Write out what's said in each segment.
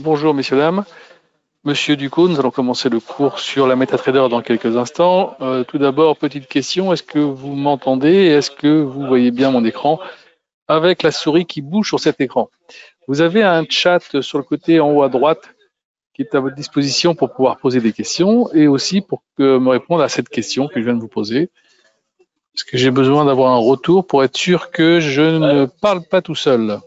Bonjour messieurs, dames. Monsieur Ducot, nous allons commencer le cours sur la MetaTrader dans quelques instants. Tout d'abord, petite question, est-ce que vous m'entendez et est-ce que vous voyez bien mon écran avec la souris qui bouge sur cet écran? Vous avez un chat sur le côté en haut à droite qui est à votre disposition pour pouvoir poser des questions et aussi pour me répondre à cette question que je viens de vous poser. Parce que j'ai besoin d'avoir un retour pour être sûr que je ne parle pas tout seul.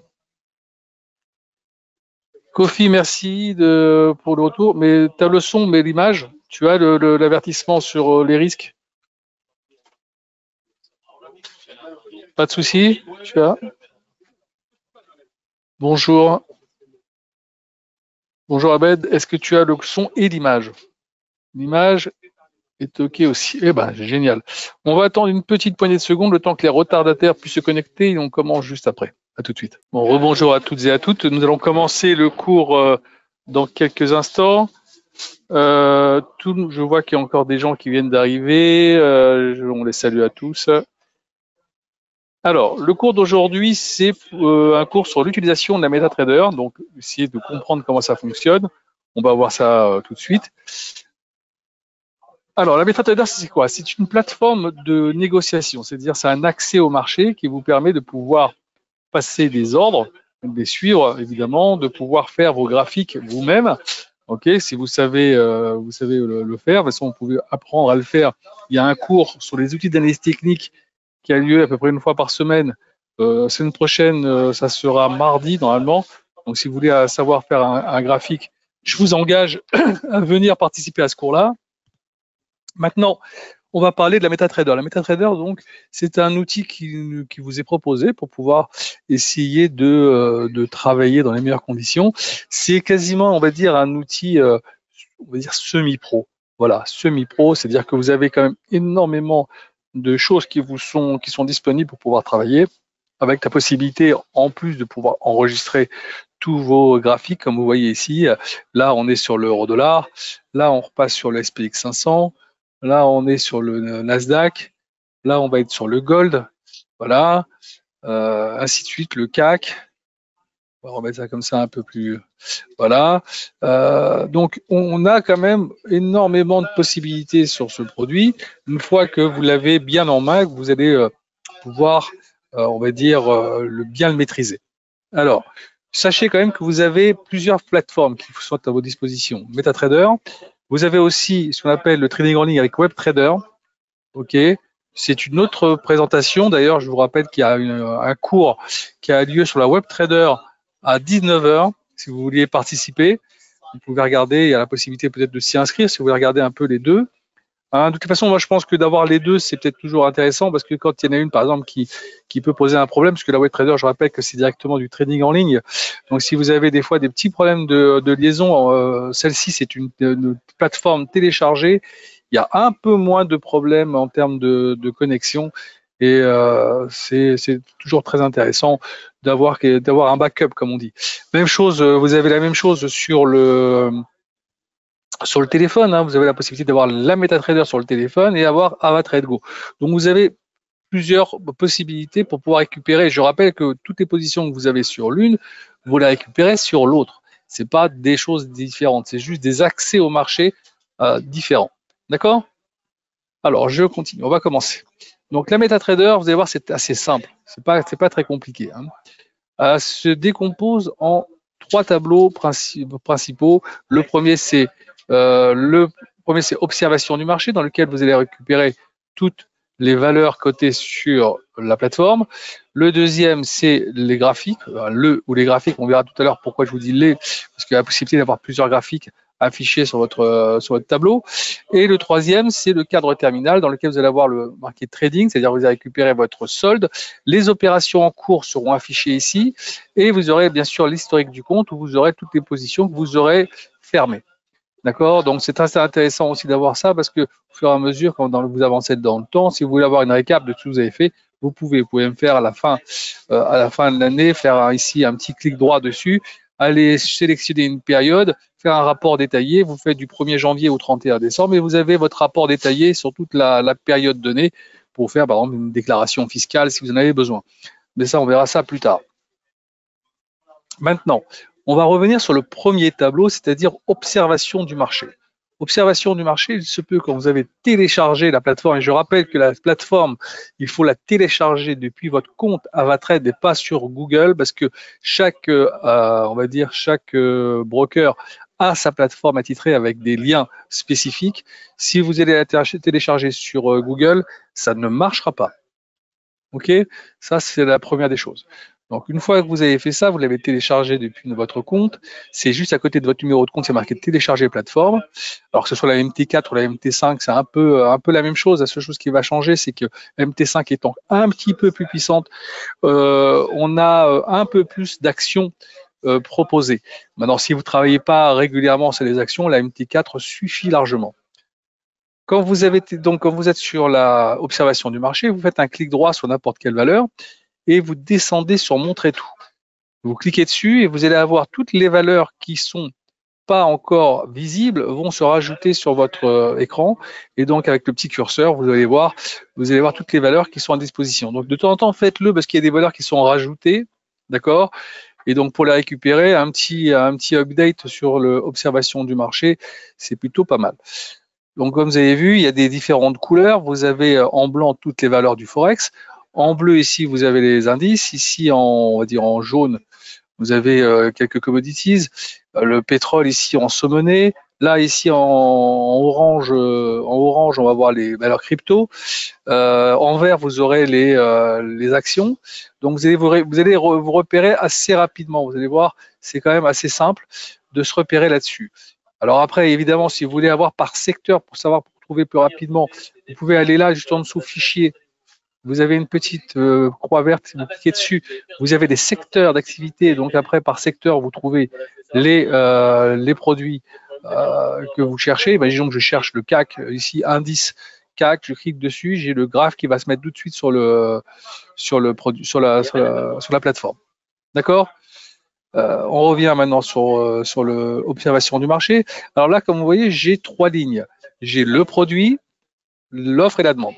Kofi, merci pour le retour. Mais tu as le son, mais l'image, tu as l'avertissement sur les risques? Pas de souci, tu as? Bonjour. Bonjour Abed, est-ce que tu as le son et l'image? L'image est OK aussi. Eh ben, génial. On va attendre une petite poignée de secondes, le temps que les retardataires puissent se connecter et on commence juste après. À tout de suite. Bon, rebonjour à toutes et à toutes. Nous allons commencer le cours dans quelques instants. Je vois qu'il y a encore des gens qui viennent d'arriver. On les salue à tous. Alors, le cours d'aujourd'hui, c'est un cours sur l'utilisation de la MetaTrader. Donc, essayer de comprendre comment ça fonctionne. On va voir ça tout de suite. Alors, la MetaTrader, c'est quoi? C'est une plateforme de négociation. C'est-à-dire, c'est un accès au marché qui vous permet de pouvoir passer des ordres, de les suivre, évidemment, de pouvoir faire vos graphiques vous-même. Ok, si vous savez le faire, de toute façon, vous pouvez apprendre à le faire. Il y a un cours sur les outils d'analyse technique qui a lieu à peu près une fois par semaine. Semaine prochaine, ça sera mardi normalement. Donc, si vous voulez savoir faire un graphique, je vous engage à venir participer à ce cours-là. Maintenant, on va parler de la MetaTrader. La MetaTrader, donc, c'est un outil qui vous est proposé pour pouvoir essayer de travailler dans les meilleures conditions. C'est quasiment, on va dire, un outil, on va dire, semi-pro. Voilà, semi-pro, c'est-à-dire que vous avez quand même énormément de choses qui sont disponibles pour pouvoir travailler, avec la possibilité, en plus de pouvoir enregistrer tous vos graphiques, comme vous voyez ici. Là, on est sur l'euro-dollar. Là, on repasse sur le SPX 500. Là, on est sur le Nasdaq. Là, on va être sur le gold. Voilà. Ainsi de suite, le CAC. On va remettre ça comme ça un peu plus. Voilà. Donc, on a quand même énormément de possibilités sur ce produit. Une fois que vous l'avez bien en main, vous allez pouvoir, on va dire, bien le maîtriser. Alors, sachez quand même que vous avez plusieurs plateformes qui sont à vos dispositions. MetaTrader. Vous avez aussi ce qu'on appelle le trading en ligne avec WebTrader. OK. C'est une autre présentation. D'ailleurs, je vous rappelle qu'il y a un cours qui a lieu sur la WebTrader à 19h. Si vous vouliez participer, vous pouvez regarder. Il y a la possibilité peut-être de s'y inscrire si vous voulez regarder un peu les deux. Hein, de toute façon, moi, je pense que d'avoir les deux, c'est peut-être toujours intéressant parce que quand il y en a une, par exemple, qui peut poser un problème, parce que la WebTrader, je rappelle que c'est directement du trading en ligne. Donc, si vous avez des fois des petits problèmes de liaison, celle-ci, c'est une plateforme téléchargée. Il y a un peu moins de problèmes en termes de connexion et c'est toujours très intéressant d'avoir un backup, comme on dit. Même chose, vous avez la même chose sur le téléphone, hein, vous avez la possibilité d'avoir la MetaTrader sur le téléphone et avoir AvaTradeGo. Donc vous avez plusieurs possibilités pour pouvoir récupérer. Je rappelle que toutes les positions que vous avez sur l'une, vous les récupérez sur l'autre. Ce n'est pas des choses différentes, c'est juste des accès au marché différents. D'accord? Alors je continue, on va commencer. Donc la MetaTrader, vous allez voir, c'est assez simple. C'est pas très compliqué. Hein. Se décompose en 3 tableaux principaux. Le premier, c'est observation du marché, dans lequel vous allez récupérer toutes les valeurs cotées sur la plateforme. Le deuxième, c'est les graphiques. Les graphiques, on verra tout à l'heure pourquoi je vous dis les, parce qu'il y a la possibilité d'avoir plusieurs graphiques affichés sur votre tableau. Et le troisième, c'est le cadre terminal dans lequel vous allez avoir le marqué trading, c'est-à-dire que vous allez récupérer votre solde. Les opérations en cours seront affichées ici et vous aurez bien sûr l'historique du compte où vous aurez toutes les positions que vous aurez fermées. D'accord? Donc, c'est assez intéressant aussi d'avoir ça parce que au fur et à mesure, quand vous avancez dans le temps, si vous voulez avoir une récap de tout ce que vous avez fait, vous pouvez me faire à la fin de l'année, faire ici un petit clic droit dessus, aller sélectionner une période, faire un rapport détaillé. Vous faites du 1er janvier au 31 décembre et vous avez votre rapport détaillé sur toute la période donnée pour faire, par exemple, une déclaration fiscale si vous en avez besoin. Mais ça, on verra ça plus tard. Maintenant, On va revenir sur le premier tableau, c'est-à-dire observation du marché. Observation du marché, il se peut quand vous avez téléchargé la plateforme, et je rappelle que la plateforme, il faut la télécharger depuis votre compte Avatrade et pas sur Google, parce que chaque, on va dire, chaque broker a sa plateforme attitrée avec des liens spécifiques. Si vous allez la télécharger sur Google, ça ne marchera pas. Ok, ça c'est la première des choses. Donc une fois que vous avez fait ça, vous l'avez téléchargé depuis votre compte. C'est juste à côté de votre numéro de compte, c'est marqué télécharger plateforme. Alors que ce soit la MT4 ou la MT5, c'est un peu la même chose. La seule chose qui va changer, c'est que la MT5 étant un petit peu plus puissante, on a un peu plus d'actions proposées. Maintenant, si vous ne travaillez pas régulièrement sur les actions, la MT4 suffit largement. Quand vous êtes sur la observation du marché, vous faites un clic droit sur n'importe quelle valeur et vous descendez sur montrer tout. Vous cliquez dessus et vous allez avoir toutes les valeurs qui sont pas encore visibles vont se rajouter sur votre écran, et donc avec le petit curseur, vous allez voir toutes les valeurs qui sont à disposition. Donc de temps en temps, faites-le parce qu'il y a des valeurs qui sont rajoutées, d'accord? Et donc pour les récupérer, un petit update sur l'observation du marché, c'est plutôt pas mal. Donc, comme vous avez vu, il y a des différentes couleurs. Vous avez en blanc toutes les valeurs du Forex. En bleu, ici, vous avez les indices. Ici, on va dire en jaune, vous avez quelques commodities. Le pétrole, ici, en saumonnée. Là, ici, en orange, on va voir les valeurs crypto. En vert, vous aurez les actions. Donc, vous allez vous repérer assez rapidement. Vous allez voir, c'est quand même assez simple de se repérer là-dessus. Alors après, évidemment, si vous voulez avoir par secteur pour trouver plus rapidement, vous pouvez aller là, juste en dessous, fichier. Vous avez une petite croix verte, si vous cliquez dessus, vous avez des secteurs d'activité. Donc après, par secteur, vous trouvez les produits que vous cherchez. Imaginons que je cherche le CAC, ici, indice CAC, je clique dessus, j'ai le graphe qui va se mettre tout de suite sur la plateforme. D'accord ? On revient maintenant sur l'observation du marché. Alors là, comme vous voyez, j'ai trois lignes. J'ai le produit, l'offre et la demande.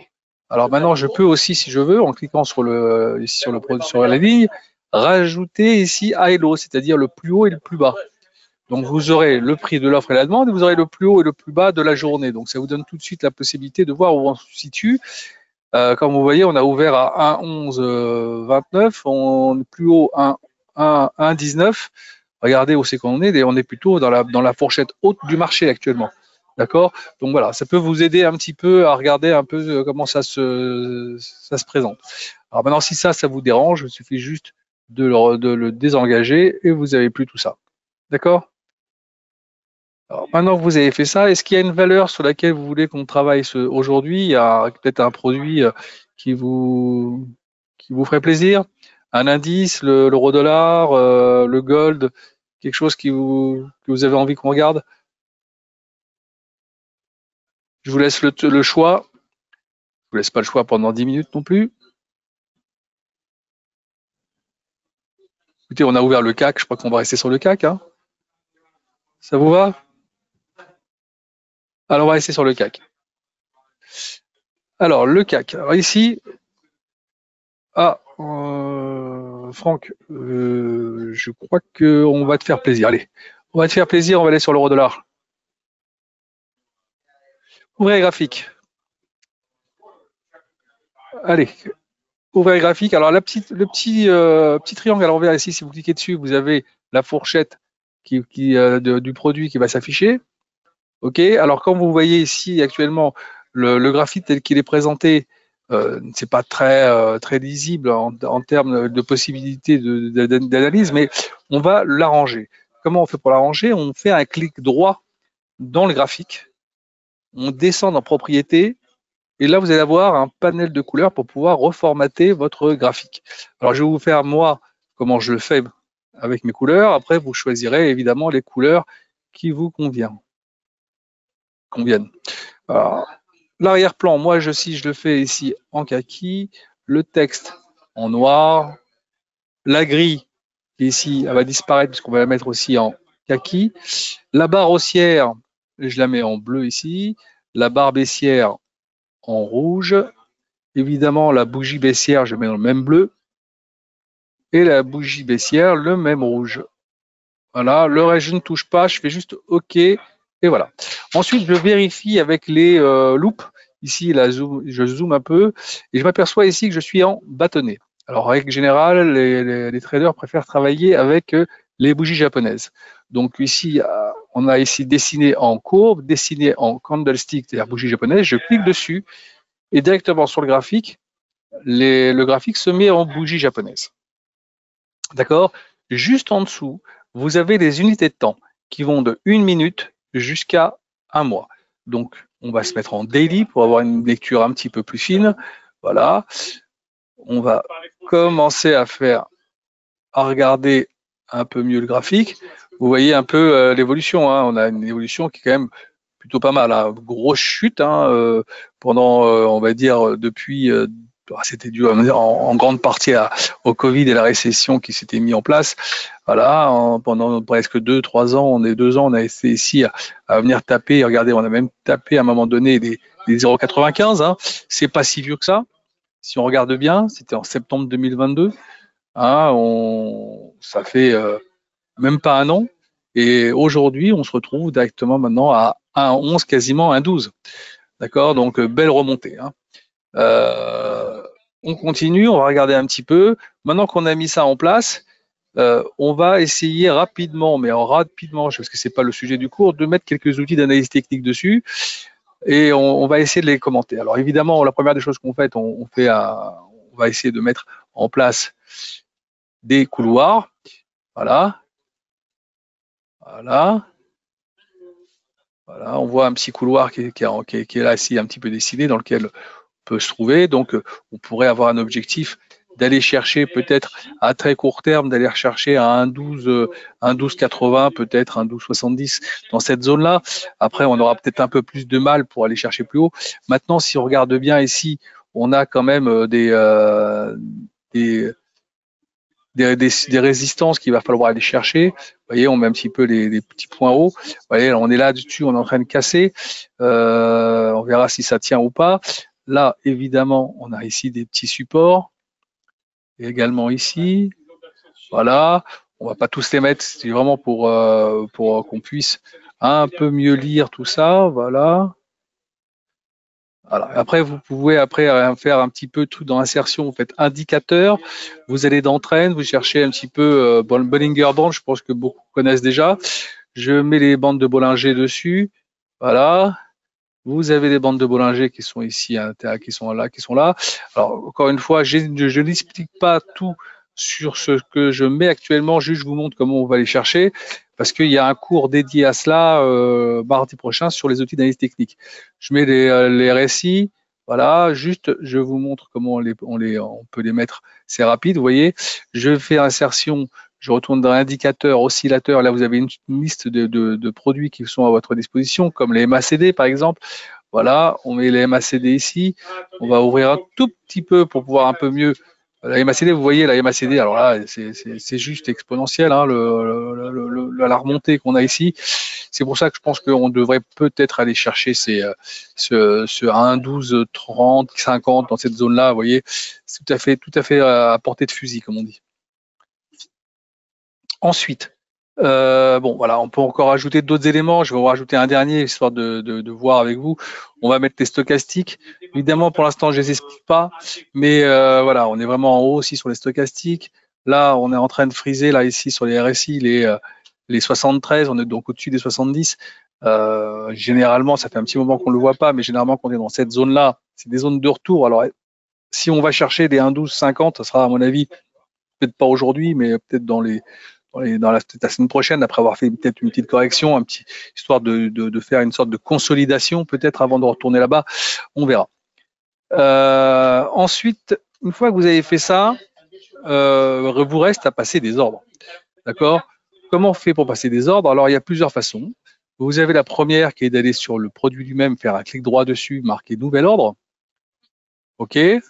Alors maintenant, je peux aussi, si je veux, en cliquant sur la ligne, rajouter ici high et low, c'est-à-dire le plus haut et le plus bas. Donc vous aurez le prix de l'offre et la demande, et vous aurez le plus haut et le plus bas de la journée. Donc ça vous donne tout de suite la possibilité de voir où on se situe. Comme vous voyez, on a ouvert à 1,1129, on est plus haut 1,19. Regardez où c'est qu'on est, et on est plutôt dans la fourchette haute du marché actuellement. D'accord? Donc voilà, ça peut vous aider un petit peu à regarder un peu comment ça se présente. Alors maintenant, si ça vous dérange, il suffit juste de le désengager et vous n'avez plus tout ça. D'accord? Alors maintenant que vous avez fait ça, est-ce qu'il y a une valeur sur laquelle vous voulez qu'on travaille aujourd'hui? Il y a peut-être un produit qui vous ferait plaisir? Un indice, l'euro-dollar, le gold, quelque chose que vous avez envie qu'on regarde? Je vous laisse le choix. Je vous laisse pas le choix pendant 10 minutes non plus. Écoutez, on a ouvert le CAC, je crois qu'on va rester sur le CAC. Hein. Ça vous va? Alors, on va rester sur le CAC. Alors, le CAC. Alors ici, Franck, je crois qu'on va te faire plaisir. Allez, on va te faire plaisir, on va aller sur l'euro-dollar. Ouvrez graphique. Allez, ouvrez graphique. Alors, le petit triangle à l'envers ici, si vous cliquez dessus, vous avez la fourchette du produit qui va s'afficher. OK. Alors, comme vous voyez ici actuellement, le graphique tel qu'il est présenté, c'est pas très lisible en termes de possibilités d'analyse, mais on va l'arranger. Comment on fait pour l'arranger? On fait un clic droit dans le graphique, on descend dans propriétés, et là vous allez avoir un panel de couleurs pour pouvoir reformater votre graphique. Alors je vais vous faire moi comment je le fais avec mes couleurs. Après vous choisirez évidemment les couleurs qui vous conviennent. L'arrière-plan, moi, si je le fais ici en kaki, le texte en noir, la grille ici, elle va disparaître puisqu'on va la mettre aussi en kaki. La barre haussière, je la mets en bleu ici. La barre baissière en rouge. Évidemment, la bougie baissière, je mets dans le même bleu. Et la bougie baissière, le même rouge. Voilà, le reste, je ne touche pas, je fais juste OK, et voilà. Ensuite, je vérifie avec les loupes. Ici, je zoome un peu, et je m'aperçois ici que je suis en bâtonnet. Alors, en règle générale, les traders préfèrent travailler avec les bougies japonaises. Donc ici, on a ici dessiné en courbe, dessiné en candlestick, c'est-à-dire bougie japonaise. Je clique dessus, et directement sur le graphique, le graphique se met en bougie japonaise. D'accord? Juste en dessous, vous avez des unités de temps qui vont de 1 minute jusqu'à 1 mois. Donc, on va se mettre en daily pour avoir une lecture un petit peu plus fine. Voilà. On va commencer à regarder un peu mieux le graphique. Vous voyez un peu l'évolution, hein. On a une évolution qui est quand même plutôt pas mal, hein. Grosse chute, hein, pendant, on va dire, depuis, c'était dû en grande partie au Covid et la récession qui s'était mis en place. Voilà, pendant presque 2-3 ans, on a essayé ici à venir taper. Regardez, on a même tapé à un moment donné des 0,95. Hein. C'est pas si vieux que ça. Si on regarde bien, c'était en septembre 2022. Hein, ça fait même pas un an. Et aujourd'hui, on se retrouve directement maintenant à 1,11, quasiment 1,12. D'accord? Donc, belle remontée. Hein. On continue, on va regarder un petit peu. Maintenant qu'on a mis ça en place, on va essayer rapidement, mais rapidement, parce que c'est pas le sujet du cours, de mettre quelques outils d'analyse technique dessus et on va essayer de les commenter. Alors évidemment, la première des choses qu'on fait, on va essayer de mettre en place des couloirs. Voilà. Voilà. Voilà, on voit un petit couloir qui est là ici, un petit peu dessiné, dans lequel on peut se trouver. Donc, on pourrait avoir un objectif d'aller chercher peut-être à très court terme, d'aller chercher à un 12,80, peut-être un 12,70 dans cette zone-là. Après, on aura peut-être un peu plus de mal pour aller chercher plus haut. Maintenant, si on regarde bien ici, on a quand même des résistances qu'il va falloir aller chercher. Vous voyez, on met un petit peu les petits points hauts. Vous voyez, on est là dessus, on est en train de casser. On verra si ça tient ou pas. Là, évidemment, on a ici des petits supports. Et également ici. Voilà. On va pas tous les mettre. C'est vraiment pour qu'on puisse un peu mieux lire tout ça. Voilà. Voilà. Après, vous pouvez faire un petit peu tout dans insertion. Vous faites indicateur, vous allez dans trend, vous cherchez un petit peu Bollinger Band, je pense que beaucoup connaissent déjà. Je mets les bandes de Bollinger dessus. Voilà. Vous avez des bandes de Bollinger qui sont ici, qui sont là. Alors, encore une fois, je n'explique pas tout sur ce que je mets actuellement, juste je vous montre comment on va les chercher, parce qu'il y a un cours dédié à cela mardi prochain sur les outils d'analyse technique. Je mets les récits, voilà, juste je vous montre comment on peut les mettre, c'est rapide, vous voyez. Je fais insertion, je retourne dans l'indicateur, oscillateur, là vous avez une liste de produits qui sont à votre disposition, comme les MACD par exemple. Voilà, on met les MACD ici, on va ouvrir un tout petit peu pour pouvoir un peu mieux. La MACD, vous voyez, la MACD, alors là, c'est juste exponentiel, hein, la remontée qu'on a ici. C'est pour ça que je pense qu'on devrait peut-être aller chercher ce 1, 12, 30, 50 dans cette zone-là, vous voyez. C'est tout à fait à portée de fusil, comme on dit. Ensuite, bon, voilà, on peut encore ajouter d'autres éléments. Je vais en rajouter un dernier, histoire de voir avec vous. On va mettre les stochastiques. Évidemment, pour l'instant, je les explique pas, mais voilà, on est vraiment en haut aussi sur les stochastiques. Là, on est en train de friser, là, ici, sur les RSI, les 73, on est donc au-dessus des 70. Généralement, ça fait un petit moment qu'on le voit pas, mais généralement, quand on est dans cette zone-là, c'est des zones de retour. Alors, si on va chercher des 1,1250, ça sera, à mon avis, peut-être pas aujourd'hui, mais peut-être dans la semaine prochaine, après avoir fait peut-être une petite correction, histoire de faire une sorte de consolidation, peut-être avant de retourner là-bas, on verra. Ensuite, une fois que vous avez fait ça, vous reste à passer des ordres. D'accord? Comment on fait pour passer des ordres? Alors, il y a plusieurs façons. Vous avez la première qui est d'aller sur le produit lui-même, faire un clic droit dessus, marquer nouvel ordre. OK? Et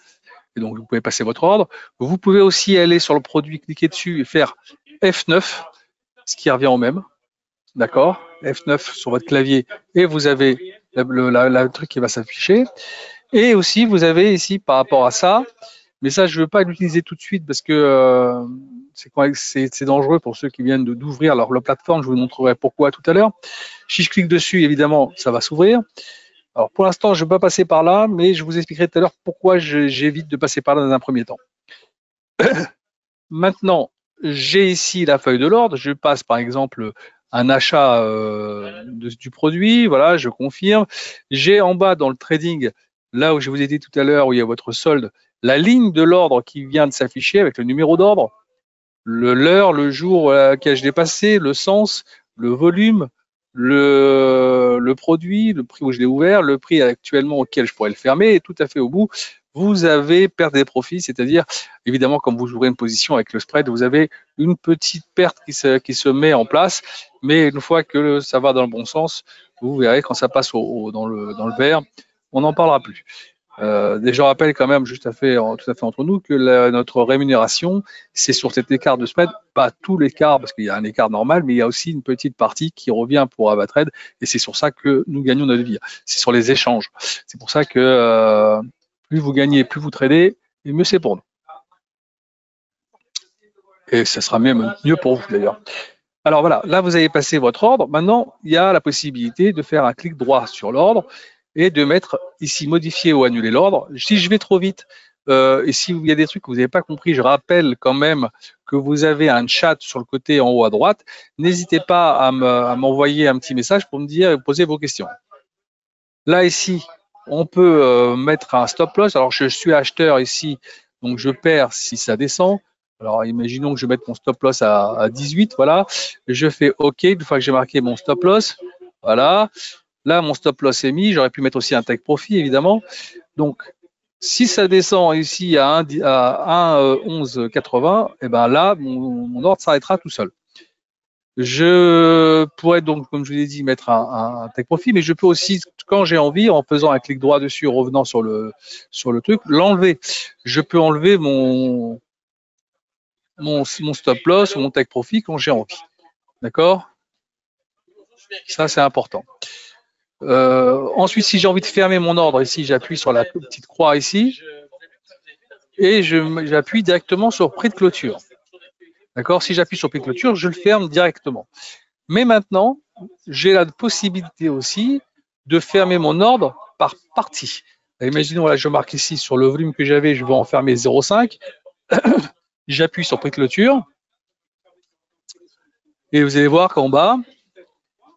donc, vous pouvez passer votre ordre. Vous pouvez aussi aller sur le produit, cliquer dessus et faire F9, ce qui revient au même. D'accord? F9 sur votre clavier et vous avez le truc qui va s'afficher. Et aussi, vous avez ici, par rapport à ça, mais ça, je ne veux pas l'utiliser tout de suite parce que c'est dangereux pour ceux qui viennent d'ouvrir leur plateforme. Je vous montrerai pourquoi tout à l'heure. Si je clique dessus, évidemment, ça va s'ouvrir. Alors, pour l'instant, je ne vais pas passer par là, mais je vous expliquerai tout à l'heure pourquoi j'évite de passer par là dans un premier temps. Maintenant, j'ai ici la feuille de l'ordre. Je passe, par exemple, un achat du produit. Voilà, je confirme. J'ai en bas dans le trading, là où je vous ai dit tout à l'heure, où il y a votre solde, la ligne de l'ordre qui vient de s'afficher avec le numéro d'ordre, l'heure, le jour auquel je l'ai passé, le sens, le volume, le produit, le prix où je l'ai ouvert, le prix actuellement auquel je pourrais le fermer, et tout à fait au bout, vous avez perte des profits, c'est-à-dire, évidemment, comme vous ouvrez une position avec le spread, vous avez une petite perte qui se met en place, mais une fois que ça va dans le bon sens, vous verrez quand ça passe dans le vert, on n'en parlera plus. Je rappelle quand même, tout à fait entre nous, que notre rémunération, c'est sur cet écart de spread, pas tout l'écart, parce qu'il y a un écart normal, mais il y a aussi une petite partie qui revient pour Avatrade, et c'est sur ça que nous gagnons notre vie. C'est sur les échanges. C'est pour ça que plus vous gagnez, plus vous tradez, et mieux c'est pour nous. Et ça sera même mieux pour vous d'ailleurs. Alors voilà, là vous avez passé votre ordre. Maintenant, il y a la possibilité de faire un clic droit sur l'ordre et de mettre ici modifier ou annuler l'ordre. Si je vais trop vite et s'il y a des trucs que vous n'avez pas compris, je rappelle quand même que vous avez un chat sur le côté en haut à droite. N'hésitez pas à m'envoyer un petit message pour me dire et poser vos questions. Là ici, on peut mettre un stop loss. Alors je suis acheteur ici, donc je perds si ça descend. Alors imaginons que je mette mon stop loss à 18, voilà. Je fais OK une fois que j'ai marqué mon stop loss. Voilà. Là, mon stop loss est mis. J'aurais pu mettre aussi un take profit, évidemment. Donc, si ça descend ici à 1,1180, et ben là, mon ordre s'arrêtera tout seul. Je pourrais donc, comme je vous l'ai dit, mettre un take profit, mais je peux aussi, quand j'ai envie, en faisant un clic droit dessus, revenant sur le truc, l'enlever. Je peux enlever mon stop loss ou mon take profit quand j'ai envie. D'accord? Ça, c'est important. Ensuite, si j'ai envie de fermer mon ordre, ici, j'appuie sur la petite croix ici et j'appuie directement sur prix de clôture. D'accord? Si j'appuie sur prix de clôture, je le ferme directement. Mais maintenant, j'ai la possibilité aussi de fermer mon ordre par partie. Imaginons, là, je marque ici sur le volume que j'avais, je vais en fermer 0,5. J'appuie sur prix de clôture et vous allez voir qu'en bas,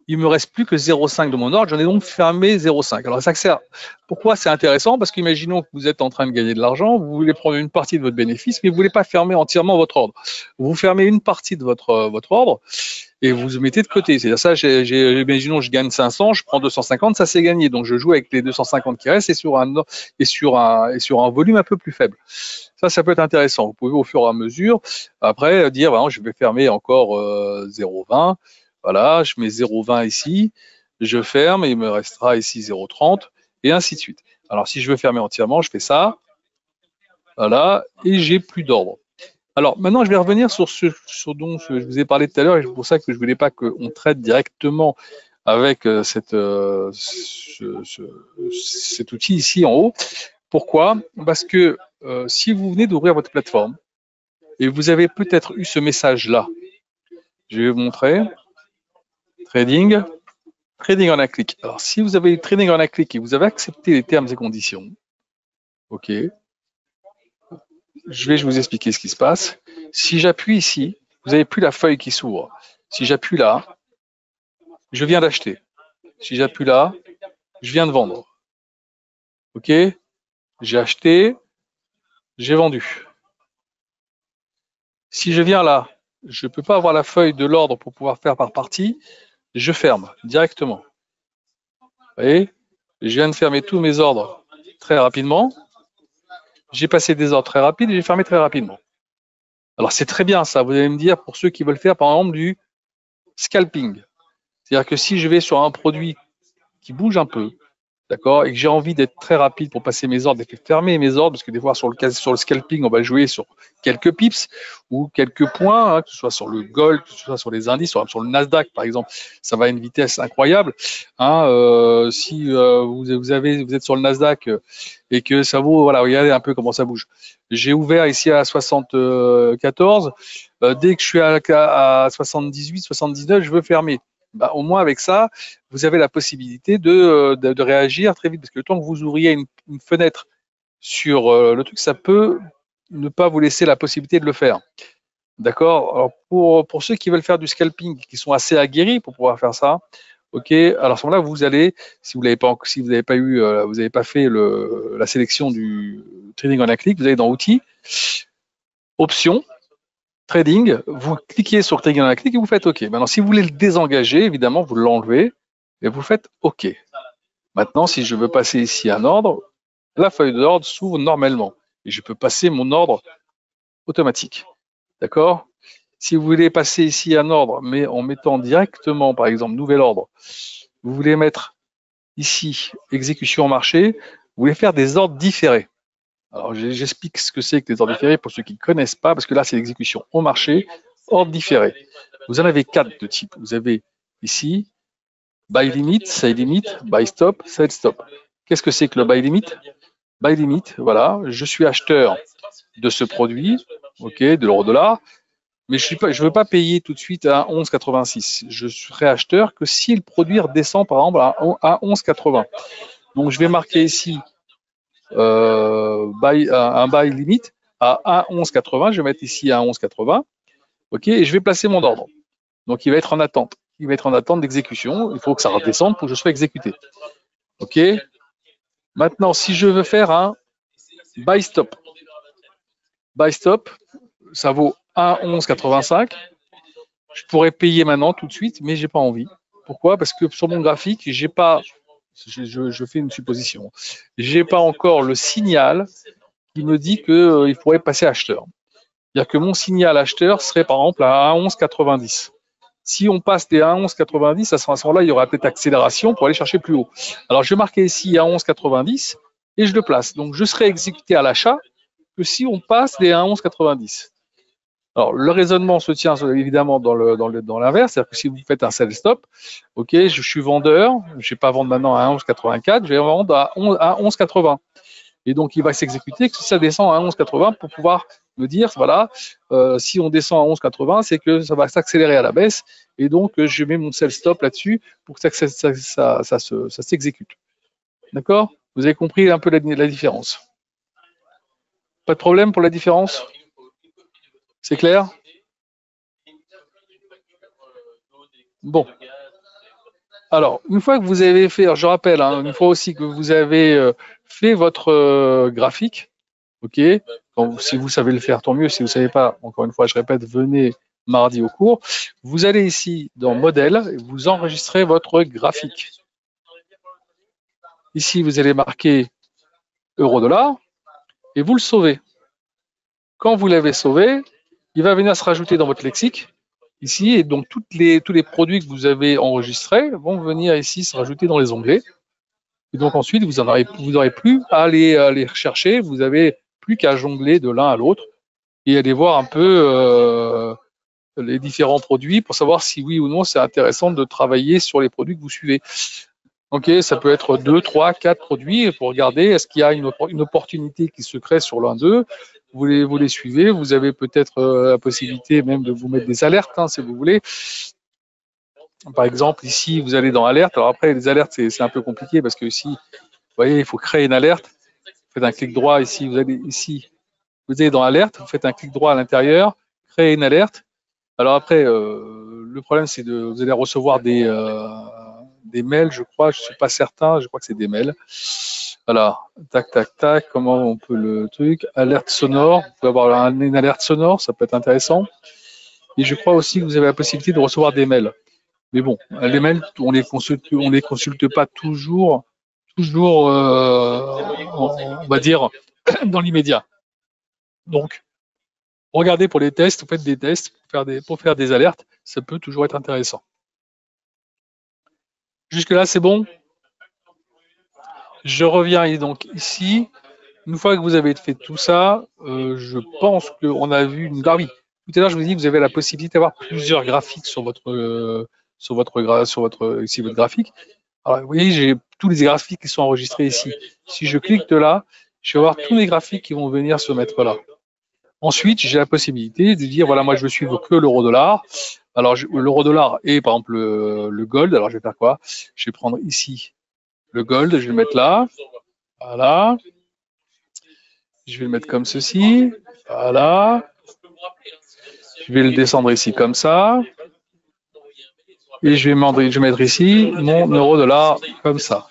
il me reste plus que 0,5 de mon ordre. J'en ai donc fermé 0,5. Alors, ça sert. Pourquoi c'est intéressant? Parce qu'imaginons que vous êtes en train de gagner de l'argent, vous voulez prendre une partie de votre bénéfice, mais vous ne voulez pas fermer entièrement votre ordre. Vous fermez une partie de votre ordre et vous mettez de côté. C'est-à-dire ça, imaginons que je gagne 500, je prends 250, ça c'est gagné. Donc, je joue avec les 250 qui restent et sur un volume un peu plus faible. Ça peut être intéressant. Vous pouvez au fur et à mesure, après, dire, voilà, je vais fermer encore 0,20. Voilà, je mets 0,20 ici, je ferme et il me restera ici 0,30 et ainsi de suite. Alors, si je veux fermer entièrement, je fais ça. Voilà, et j'ai plus d'ordre. Alors, maintenant, je vais revenir sur ce dont je vous ai parlé tout à l'heure et c'est pour ça que je ne voulais pas qu'on traite directement avec cet outil ici en haut. Pourquoi? Parce que si vous venez d'ouvrir votre plateforme et vous avez peut-être eu ce message-là, je vais vous montrer. Trading en un clic. Alors, si vous avez trading en un clic et vous avez accepté les termes et conditions, OK, je vais vous expliquer ce qui se passe. Si j'appuie ici, vous n'avez plus la feuille qui s'ouvre. Si j'appuie là, je viens d'acheter. Si j'appuie là, je viens de vendre. OK, j'ai acheté, j'ai vendu. Si je viens là, je ne peux pas avoir la feuille de l'ordre pour pouvoir faire par partie. Je ferme directement. Vous voyez, je viens de fermer tous mes ordres très rapidement. J'ai passé des ordres très rapides et j'ai fermé très rapidement. Alors c'est très bien ça, vous allez me dire, pour ceux qui veulent faire par exemple du scalping. C'est-à-dire que si je vais sur un produit qui bouge un peu, d'accord, et que j'ai envie d'être très rapide pour passer mes ordres, et fermer mes ordres, parce que des fois sur le scalping, on va jouer sur quelques pips ou quelques points, hein, que ce soit sur le gold, que ce soit sur les indices, sur le Nasdaq par exemple, ça va à une vitesse incroyable. Hein, si vous êtes sur le Nasdaq et que ça vaut, voilà, regardez un peu comment ça bouge. J'ai ouvert ici à 74, dès que je suis à 78, 79, je veux fermer. Bah, au moins avec ça, vous avez la possibilité de réagir très vite, parce que le temps que vous ouvriez une fenêtre sur le truc, ça peut ne pas vous laisser la possibilité de le faire. D'accord. Alors pour ceux qui veulent faire du scalping, qui sont assez aguerris pour pouvoir faire ça, ok. Alors à ce moment-là, vous allez, si vous n'avez pas eu, vous n'avez pas fait la sélection du trading en un clic, vous allez dans outils, options, trading, vous cliquez sur trading en un clic et vous faites OK. Maintenant, si vous voulez le désengager, évidemment, vous l'enlevez et vous faites OK. Maintenant, si je veux passer ici un ordre, la feuille d'ordre s'ouvre normalement et je peux passer mon ordre automatique. D'accord? Si vous voulez passer ici un ordre, mais en mettant directement, par exemple, nouvel ordre, vous voulez mettre ici exécution marché, vous voulez faire des ordres différés. Alors, j'explique ce que c'est que les ordres différés pour ceux qui ne connaissent pas, parce que là, c'est l'exécution au marché, ordre différé. Vous en avez 4 de type. Vous avez ici buy limit, sell limit, buy stop, sell stop. Qu'est-ce que c'est que le buy limit? Buy limit, voilà, je suis acheteur de ce produit, ok, de l'euro-dollar, mais je ne veux pas payer tout de suite à 11,86. Je serai acheteur que si le produit redescend par exemple à 11,80. Donc je vais marquer ici un buy limit à 1,11,80. Je vais mettre ici à 1,11,80. Ok, et je vais placer mon ordre. Donc il va être en attente. Il va être en attente d'exécution. Il faut que ça redescende pour que je sois exécuté. Ok. Maintenant, si je veux faire un buy stop, ça vaut 1,11,85. Je pourrais payer maintenant tout de suite, mais j'ai pas envie. Pourquoi? Parce que sur mon graphique, j'ai pas. Je fais une supposition. J'ai pas encore le signal qui me dit qu'il pourrait passer acheteur. C'est-à-dire que mon signal acheteur serait par exemple à 1,11,90. Si on passe des 1,11,90, à ce moment-là, il y aura peut-être accélération pour aller chercher plus haut. Alors, je vais marquer ici à 11,90 et je le place. Donc, je serai exécuté à l'achat que si on passe les 1,11,90. Alors, le raisonnement se tient évidemment dans l'inverse, c'est-à-dire que si vous faites un sell stop, ok, je suis vendeur, je ne vais pas vendre maintenant à 1,11,84, je vais vendre à 11,80. Et donc, il va s'exécuter que si ça descend à 11,80 pour pouvoir me dire, voilà, si on descend à 11,80, c'est que ça va s'accélérer à la baisse. Et donc, je mets mon sell stop là-dessus pour que ça s'exécute. D'accord? Vous avez compris un peu la différence? Pas de problème pour la différence? C'est clair? Bon. Alors, une fois que vous avez fait, alors je rappelle, hein, une fois aussi que vous avez fait votre graphique, ok, si vous savez le faire, tant mieux. Si vous ne savez pas, encore une fois, je répète, venez mardi au cours. Vous allez ici dans modèle et vous enregistrez votre graphique. Ici, vous allez marquer euro-dollar et vous le sauvez. Quand vous l'avez sauvé, il va venir se rajouter dans votre lexique ici, et donc tous les produits que vous avez enregistrés vont venir ici se rajouter dans les onglets. Et donc ensuite, vous n'aurez plus à les rechercher, vous n'avez plus qu'à jongler de l'un à l'autre et aller voir un peu les différents produits pour savoir si oui ou non c'est intéressant de travailler sur les produits que vous suivez. Ok, ça peut être 2, 3, 4 produits pour regarder est-ce qu'il y a une opportunité qui se crée sur l'un d'eux. Vous les suivez, vous avez peut-être la possibilité même de vous mettre des alertes, hein, si vous voulez. Par exemple, ici, vous allez dans alerte. Alors après, les alertes, c'est un peu compliqué parce que ici, vous voyez, il faut créer une alerte. Vous faites un clic droit ici, vous allez dans alerte, vous faites un clic droit à l'intérieur, créer une alerte. Alors après, le problème, c'est que vous allez recevoir des mails, je crois, je ne suis pas certain, je crois que c'est des mails. Voilà, tac, tac, tac, comment on peut le truc, alerte sonore, vous pouvez avoir une alerte sonore, ça peut être intéressant. Et je crois aussi que vous avez la possibilité de recevoir des mails. Mais bon, les mails, on les consulte pas toujours, on va dire, dans l'immédiat. Donc, regardez pour les tests, vous faites des tests pour faire des alertes, ça peut toujours être intéressant. Jusque-là, c'est bon? Je reviens donc ici. Une fois que vous avez fait tout ça, je pense qu'on a vu une. Ah oui, tout à l'heure je vous ai dit que vous avez la possibilité d'avoir plusieurs graphiques sur votre ici votre graphique. Alors vous voyez, j'ai tous les graphiques qui sont enregistrés ici. Si je clique de là, je vais avoir tous les graphiques qui vont venir se mettre là. Ensuite, j'ai la possibilité de dire voilà, moi je veux suivre que l'euro-dollar. Alors l'euro-dollar et par exemple le gold. Alors je vais faire quoi? Je vais prendre ici le gold, je vais le mettre là. Voilà. Je vais le mettre comme ceci. Voilà. Je vais le descendre ici comme ça. Et je vais mettre ici mon euro-dollar comme ça.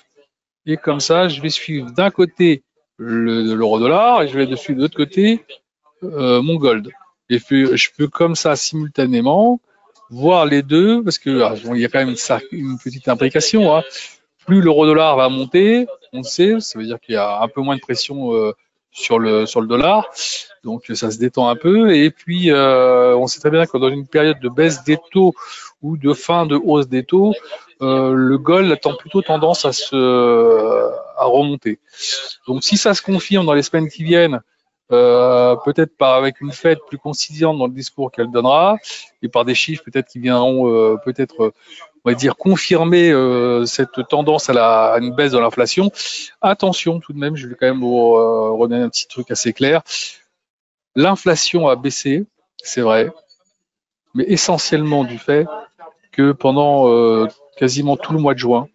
Et comme ça, je vais suivre d'un côté l'euro-dollar et je vais suivre de l'autre côté mon gold. Et je peux comme ça simultanément voir les deux parce que bon, il y a quand même une petite imbrication. Hein. Plus l'euro-dollar va monter, on le sait, ça veut dire qu'il y a un peu moins de pression sur le dollar, donc ça se détend un peu. Et puis, on sait très bien que dans une période de baisse des taux ou de fin de hausse des taux, le gold a plutôt tendance à remonter. Donc, si ça se confirme dans les semaines qui viennent, peut-être avec une Fed plus conciliante dans le discours qu'elle donnera, et par des chiffres peut-être qui viendront peut-être on va dire, confirmer cette tendance à une baisse de l'inflation. Attention tout de même, je vais quand même vous redonner un petit truc assez clair. L'inflation a baissé, c'est vrai, mais essentiellement du fait que pendant quasiment tout le mois de juin,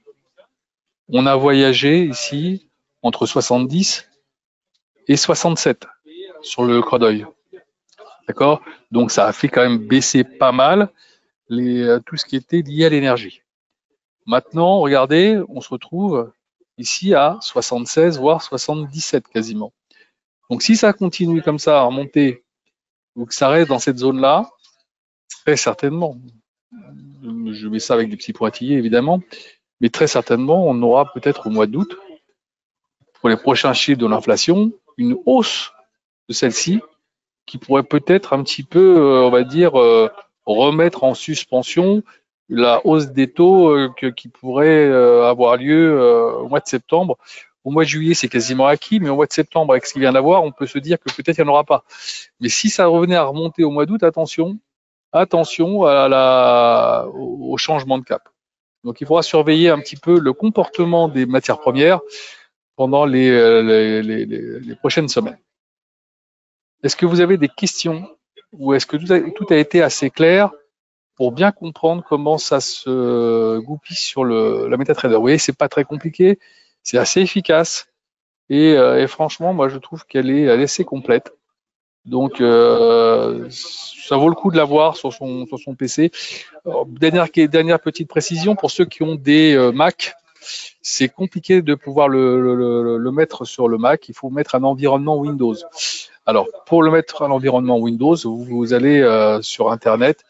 on a voyagé ici entre 70 et 67 sur le creux d'œil. D'accord? Donc ça a fait quand même baisser pas mal tout ce qui était lié à l'énergie. Maintenant, regardez, on se retrouve ici à 76, voire 77 quasiment. Donc si ça continue comme ça à remonter, ou que ça reste dans cette zone-là, très certainement, je mets ça avec des petits pointillés évidemment, mais très certainement, on aura peut-être au mois d'août, pour les prochains chiffres de l'inflation, une hausse de celle-ci qui pourrait peut-être un petit peu, on va dire, remettre en suspension la hausse des taux qui pourrait avoir lieu au mois de septembre. Au mois de juillet, c'est quasiment acquis, mais au mois de septembre, avec ce qu'il vient d'avoir, on peut se dire que peut-être il n'y en aura pas. Mais si ça revenait à remonter au mois d'août, attention au changement de cap. Donc il faudra surveiller un petit peu le comportement des matières premières pendant les prochaines semaines. Est-ce que vous avez des questions ou est-ce que tout a été assez clair pour bien comprendre comment ça se goupille sur la MetaTrader? Vous voyez, c'est pas très compliqué, c'est assez efficace et franchement, moi je trouve qu'elle est assez complète. Donc ça vaut le coup de l'avoir sur son PC. Alors, dernière petite précision pour ceux qui ont des Mac. C'est compliqué de pouvoir le mettre sur le Mac. Il faut mettre un environnement Windows. Alors, pour le mettre à l'environnement Windows, vous allez sur Internet,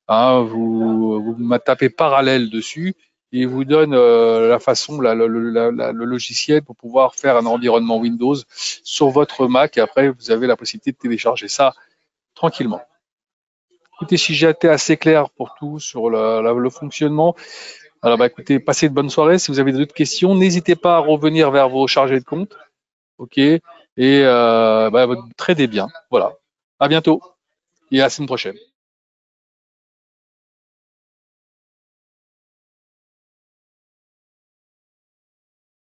hein, vous tapez parallèle dessus et il vous donne la façon, le logiciel pour pouvoir faire un environnement Windows sur votre Mac. Et après, vous avez la possibilité de télécharger ça tranquillement. Écoutez, si j'ai été assez clair pour tout sur le fonctionnement, alors bah écoutez, passez de bonnes soirées. Si vous avez d'autres questions, n'hésitez pas à revenir vers vos chargés de compte. OK. Et tradez bien. Voilà. À bientôt et à la semaine prochaine.